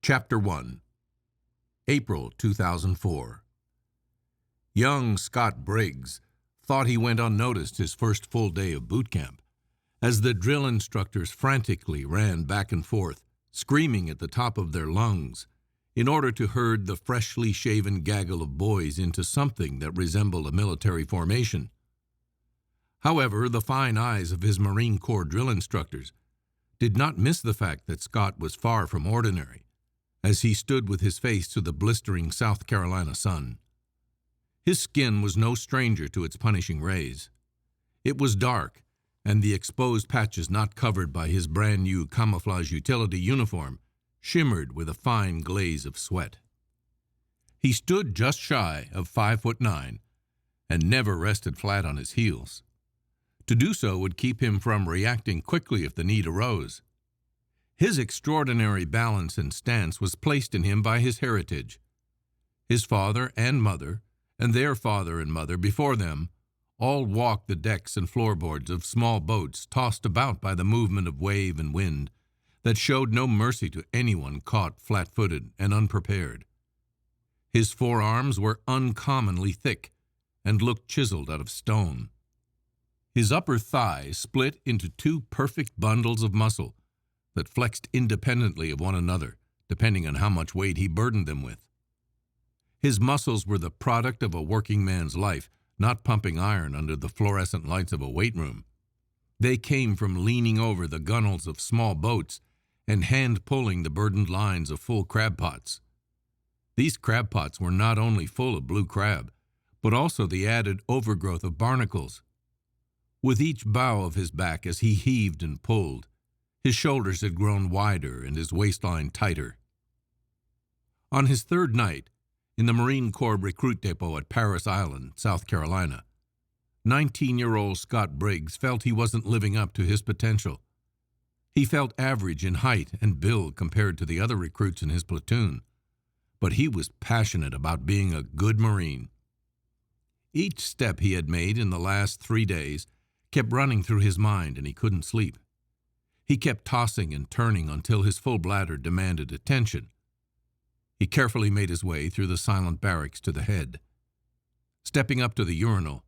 Chapter 1. April 2004. Young Scott Briggs thought he went unnoticed his first full day of boot camp, as the drill instructors frantically ran back and forth, screaming at the top of their lungs, in order to herd the freshly shaven gaggle of boys into something that resembled a military formation. However, the fine eyes of his Marine Corps drill instructors did not miss the fact that Scott was far from ordinary, as he stood with his face to the blistering South Carolina sun. His skin was no stranger to its punishing rays. It was dark, and the exposed patches not covered by his brand-new camouflage utility uniform shimmered with a fine glaze of sweat. He stood just shy of 5'9" and never rested flat on his heels. To do so would keep him from reacting quickly if the need arose. His extraordinary balance and stance was placed in him by his heritage. His father and mother, and their father and mother before them, all walked the decks and floorboards of small boats tossed about by the movement of wave and wind that showed no mercy to anyone caught flat-footed and unprepared. His forearms were uncommonly thick and looked chiseled out of stone. His upper thigh split into two perfect bundles of muscle that flexed independently of one another, depending on how much weight he burdened them with. His muscles were the product of a working man's life, not pumping iron under the fluorescent lights of a weight room. They came from leaning over the gunwales of small boats and hand-pulling the burdened lines of full crab pots. These crab pots were not only full of blue crab, but also the added overgrowth of barnacles. With each bow of his back as he heaved and pulled, his shoulders had grown wider and his waistline tighter. On his third night, in the Marine Corps recruit depot at Parris Island, South Carolina, 19-year-old Scott Briggs felt he wasn't living up to his potential. He felt average in height and build compared to the other recruits in his platoon, but he was passionate about being a good Marine. Each step he had made in the last 3 days kept running through his mind, and he couldn't sleep. He kept tossing and turning until his full bladder demanded attention. He carefully made his way through the silent barracks to the head. Stepping up to the urinal,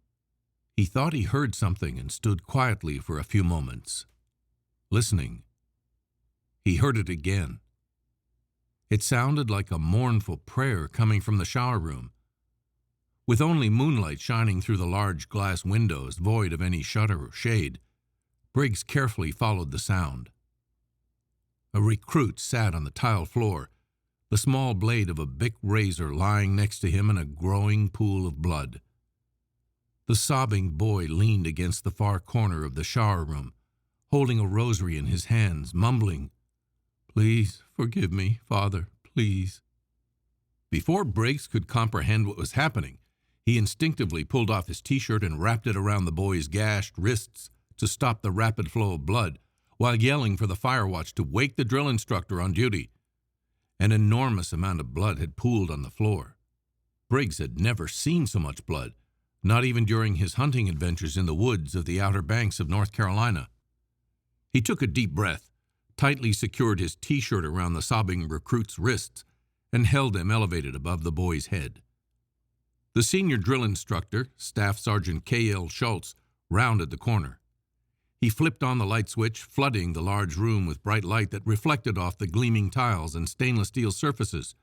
he thought he heard something and stood quietly for a few moments, listening. He heard it again. It sounded like a mournful prayer coming from the shower room. With only moonlight shining through the large glass windows void of any shutter or shade, Briggs carefully followed the sound. A recruit sat on the tile floor, the small blade of a Bic razor lying next to him in a growing pool of blood. The sobbing boy leaned against the far corner of the shower room, holding a rosary in his hands, mumbling, "Please forgive me, Father, please." Before Briggs could comprehend what was happening, he instinctively pulled off his t-shirt and wrapped it around the boy's gashed wrists to stop the rapid flow of blood, while yelling for the fire watch to wake the drill instructor on duty. An enormous amount of blood had pooled on the floor. Briggs had never seen so much blood, not even during his hunting adventures in the woods of the Outer Banks of North Carolina. He took a deep breath, tightly secured his t-shirt around the sobbing recruit's wrists, and held them elevated above the boy's head. The senior drill instructor, Staff Sergeant K.L. Schultz, rounded the corner. He flipped on the light switch, flooding the large room with bright light that reflected off the gleaming tiles and stainless steel surfaces.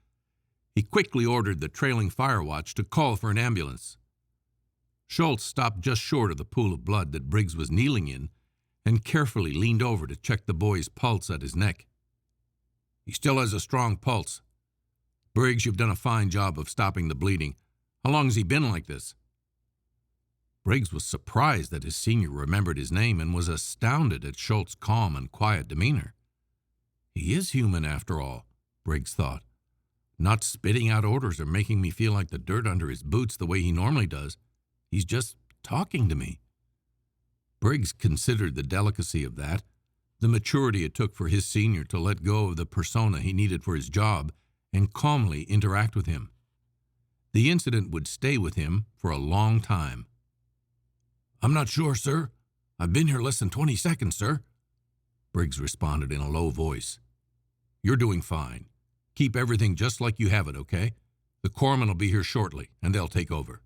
He quickly ordered the trailing fire watch to call for an ambulance. Schultz stopped just short of the pool of blood that Briggs was kneeling in and carefully leaned over to check the boy's pulse at his neck. "He still has a strong pulse. Briggs, you've done a fine job of stopping the bleeding. How long has he been like this?" Briggs was surprised that his senior remembered his name and was astounded at Schultz's calm and quiet demeanor. He is human after all, Briggs thought, not spitting out orders or making me feel like the dirt under his boots the way he normally does. He's just talking to me. Briggs considered the delicacy of that, the maturity it took for his senior to let go of the persona he needed for his job and calmly interact with him. The incident would stay with him for a long time. "I'm not sure, sir. I've been here less than 20 seconds, sir," Briggs responded in a low voice. "You're doing fine. Keep everything just like you have it, okay? The corpsmen will be here shortly, and they'll take over."